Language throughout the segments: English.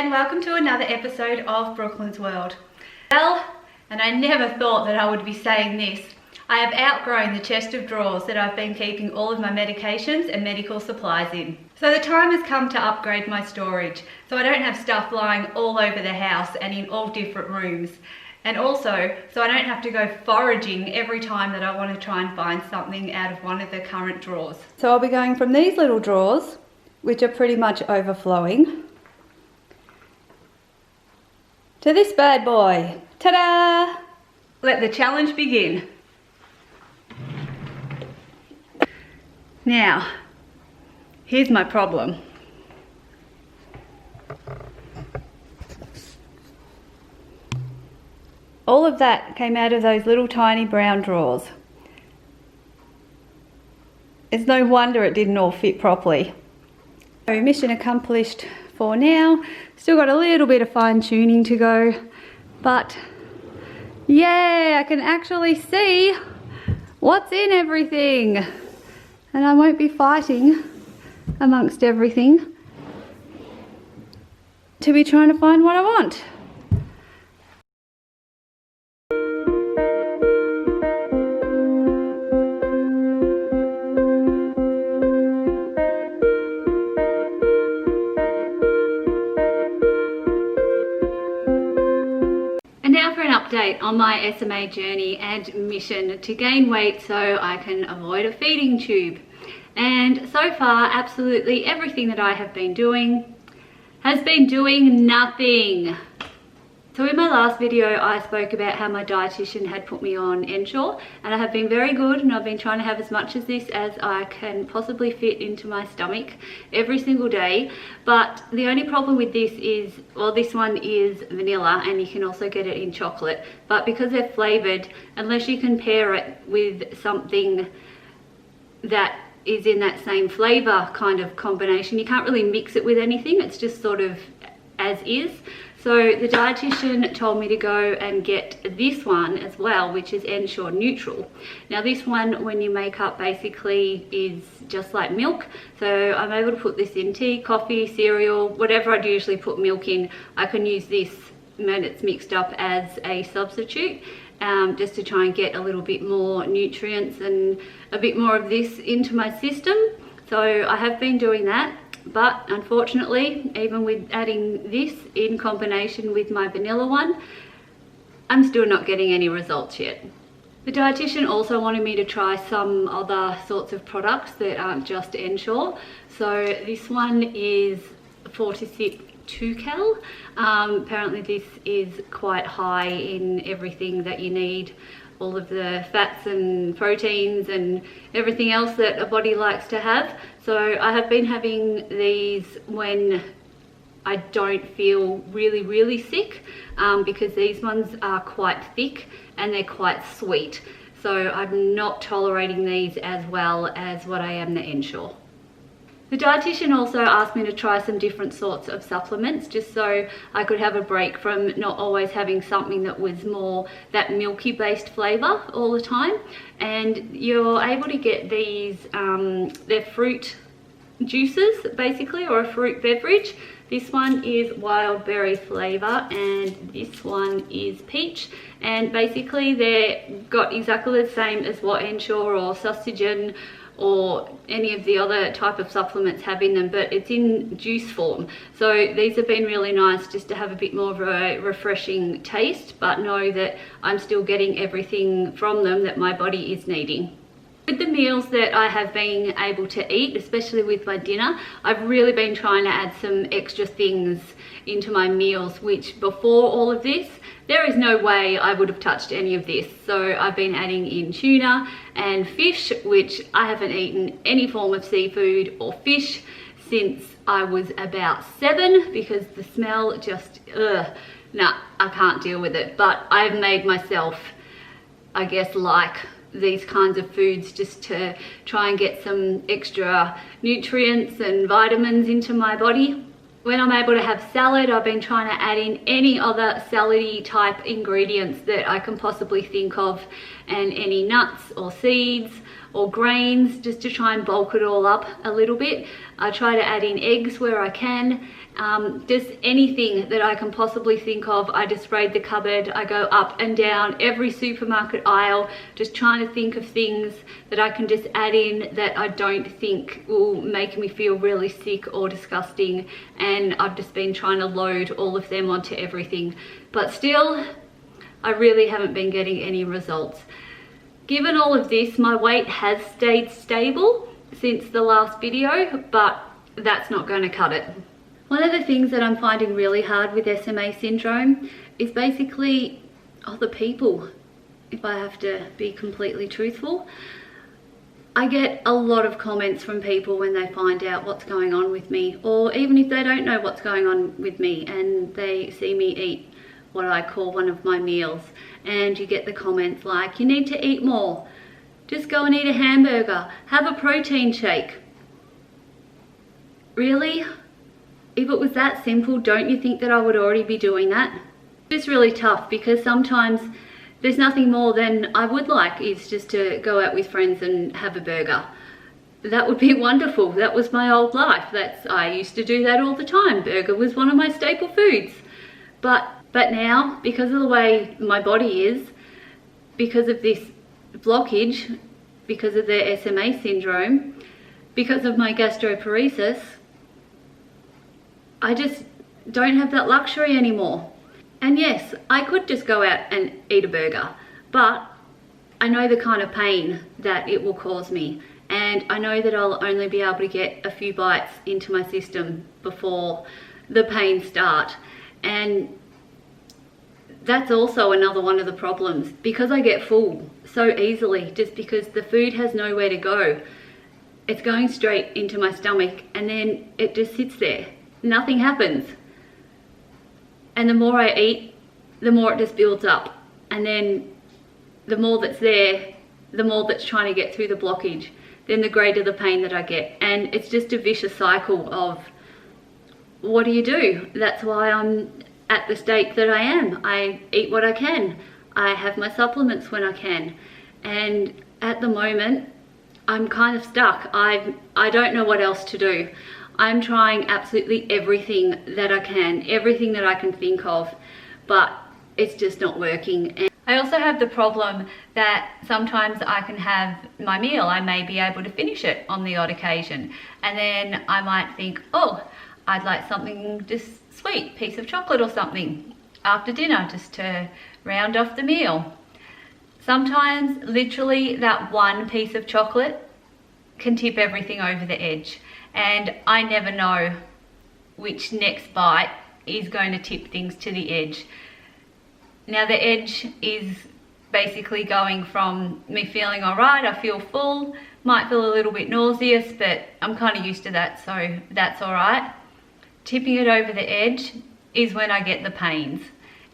and welcome to another episode of Brooklyn's World. Well, and I never thought that I would be saying this, I have outgrown the chest of drawers that I've been keeping all of my medications and medical supplies in. So the time has come to upgrade my storage, so I don't have stuff lying all over the house and in all different rooms. And also, so I don't have to go foraging every time that I want to try and find something out of one of the current drawers. So I'll be going from these little drawers, which are pretty much overflowing, to this bad boy. Ta-da! Let the challenge begin. Now, here's my problem. All of that came out of those little tiny brown drawers. It's no wonder it didn't all fit properly. So mission accomplished for now. Still got a little bit of fine tuning to go, but yeah, I can actually see what's in everything. And I won't be fighting amongst everything to be trying to find what I want. And now for an update on my SMA journey and mission to gain weight so I can avoid a feeding tube. And so far, absolutely everything that I have been doing has been doing nothing. So in my last video, I spoke about how my dietitian had put me on Ensure, and I have been very good, and I've been trying to have as much of this as I can possibly fit into my stomach every single day. But the only problem with this is, well, this one is vanilla and you can also get it in chocolate, but because they're flavored, unless you can pair it with something that is in that same flavor kind of combination, you can't really mix it with anything. It's just sort of as is. So the dietitian told me to go and get this one as well, which is Ensure Neutral. Now this one, when you make up, basically is just like milk. So I'm able to put this in tea, coffee, cereal, whatever I'd usually put milk in. I can use this when it's mixed up as a substitute, just to try and get a little bit more nutrients and a bit more of this into my system. So I have been doing that. But unfortunately, even with adding this in combination with my vanilla one, I'm still not getting any results yet. The dietitian also wanted me to try some other sorts of products that aren't just Ensure. So this one is 2 cal. Apparently this is quite high in everything that you need, all of the fats and proteins and everything else that a body likes to have. So I have been having these when I don't feel really sick, because these ones are quite thick and they're quite sweet. So I'm not tolerating these as well as what I am the Ensure. The dietitian also asked me to try some different sorts of supplements, just so I could have a break from not always having something that was more that milky based flavour all the time. And you're able to get these, they're fruit juices basically, or a fruit beverage. This one is wild berry flavour and this one is peach, and basically they're got exactly the same as what Ensure or Sustagen or any of the other type of supplements have in them, but it's in juice form. So these have been really nice just to have a bit more of a refreshing taste, but know that I'm still getting everything from them that my body is needing. With the meals that I have been able to eat, especially with my dinner, I've really been trying to add some extra things into my meals, which before all of this, there is no way I would have touched any of this. So I've been adding in tuna and fish, which I haven't eaten any form of seafood or fish since I was about 7, because the smell just, nah, I can't deal with it. But I've made myself, I guess, like these kinds of foods just to try and get some extra nutrients and vitamins into my body. When I'm able to have salad, I've been trying to add in any other salady type ingredients that I can possibly think of, and any nuts or seeds or grains, just to try and bulk it all up a little bit. I try to add in eggs where I can. Just anything that I can possibly think of. I just raid the cupboard. I go up and down every supermarket aisle, just trying to think of things that I can just add in that I don't think will make me feel really sick or disgusting. And I've just been trying to load all of them onto everything. But still, I really haven't been getting any results. Given all of this, my weight has stayed stable since the last video, but that's not going to cut it. One of the things that I'm finding really hard with SMA syndrome is basically other people, if I have to be completely truthful. I get a lot of comments from people when they find out what's going on with me, or even if they don't know what's going on with me and they see me eat what I call one of my meals, and you get the comments like, you need to eat more, just go and eat a hamburger, have a protein shake. Really? If it was that simple, don't you think that I would already be doing that? It's really tough because sometimes there's nothing more than I would like is just to go out with friends and have a burger. That would be wonderful. That was my old life. I used to do that all the time. Burger was one of my staple foods. But now, because of the way my body is, because of this blockage, because of the SMA syndrome, because of my gastroparesis, I just don't have that luxury anymore. And yes, I could just go out and eat a burger, but I know the kind of pain that it will cause me. And I know that I'll only be able to get a few bites into my system before the pain starts. And that's also another one of the problems, because I get full so easily, just because the food has nowhere to go. It's going straight into my stomach and then it just sits there. Nothing happens. And the more I eat, the more it just builds up. And then the more that's there, the more that's trying to get through the blockage, then the greater the pain that I get. And it's just a vicious cycle of, what do? That's why I'm at the state that I am. I eat what I can. I have my supplements when I can. And at the moment, I'm kind of stuck. I don't know what else to do. I'm trying absolutely everything that I can, everything that I can think of, but it's just not working. And I also have the problem that sometimes I can have my meal, I may be able to finish it on the odd occasion, and then I might think, oh, I'd like something just sweet, piece of chocolate or something after dinner, just to round off the meal. Sometimes literally that one piece of chocolate can tip everything over the edge, and I never know which next bite is going to tip things to the edge. Now the edge is basically going from me feeling all right, I feel full, might feel a little bit nauseous, but I'm kind of used to that, so that's all right. Tipping it over the edge is when I get the pains,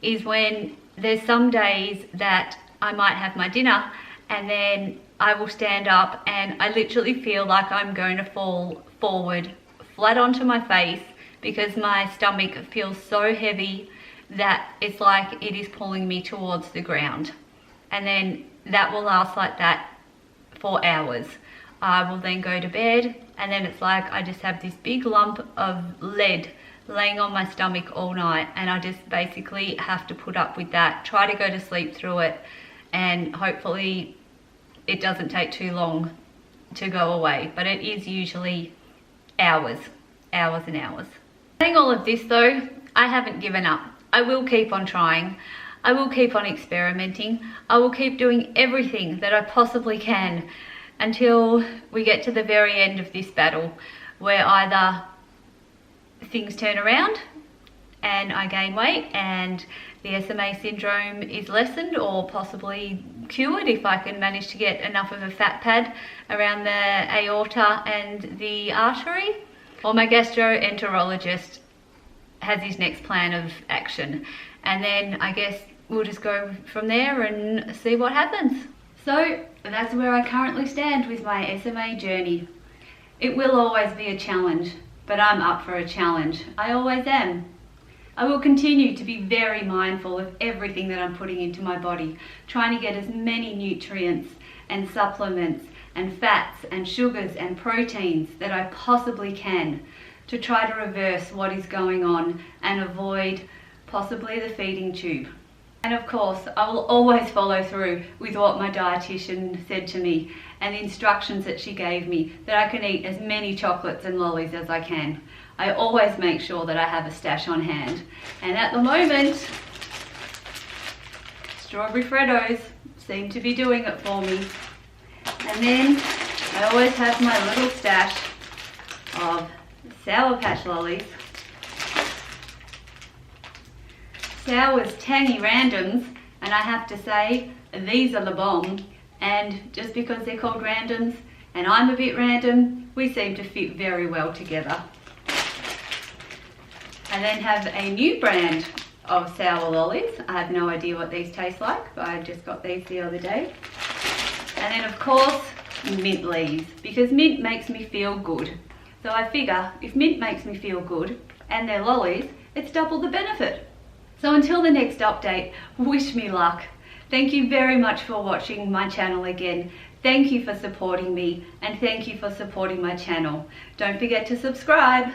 is when there's some days that I might have my dinner and then I will stand up and I literally feel like I'm going to fall forward flat onto my face because my stomach feels so heavy that it's like it is pulling me towards the ground. And then that will last like that for hours. I will then go to bed and then it's like I just have this big lump of lead laying on my stomach all night, and I just basically have to put up with that, try to go to sleep through it, and hopefully it doesn't take too long to go away, but it is usually hours and hours. Saying all of this though, I haven't given up. I will keep on trying. I will keep on experimenting. I will keep doing everything that I possibly can until we get to the very end of this battle, where either things turn around and I gain weight and the SMA syndrome is lessened or possibly cured if I can manage to get enough of a fat pad around the aorta and the artery, or my gastroenterologist has his next plan of action, and then I guess we'll just go from there and see what happens. So that's where I currently stand with my SMA journey. It will always be a challenge, but I'm up for a challenge. I always am. I will continue to be very mindful of everything that I'm putting into my body, trying to get as many nutrients and supplements and fats and sugars and proteins that I possibly can to try to reverse what is going on and avoid possibly the feeding tube. And of course, I will always follow through with what my dietitian said to me and the instructions that she gave me, that I can eat as many chocolates and lollies as I can. I always make sure that I have a stash on hand. And at the moment, strawberry Freddos seem to be doing it for me. And then I always have my little stash of Sour Patch lollies. Sour's tangy randoms, and I have to say, these are the bomb. And just because they're called randoms, and I'm a bit random, we seem to fit very well together. I then have a new brand of sour lollies. I have no idea what these taste like, but I just got these the other day. And then of course, mint leaves, because mint makes me feel good. So I figure if mint makes me feel good and they're lollies, it's double the benefit. So until the next update, wish me luck. Thank you very much for watching my channel again. Thank you for supporting me, and thank you for supporting my channel. Don't forget to subscribe.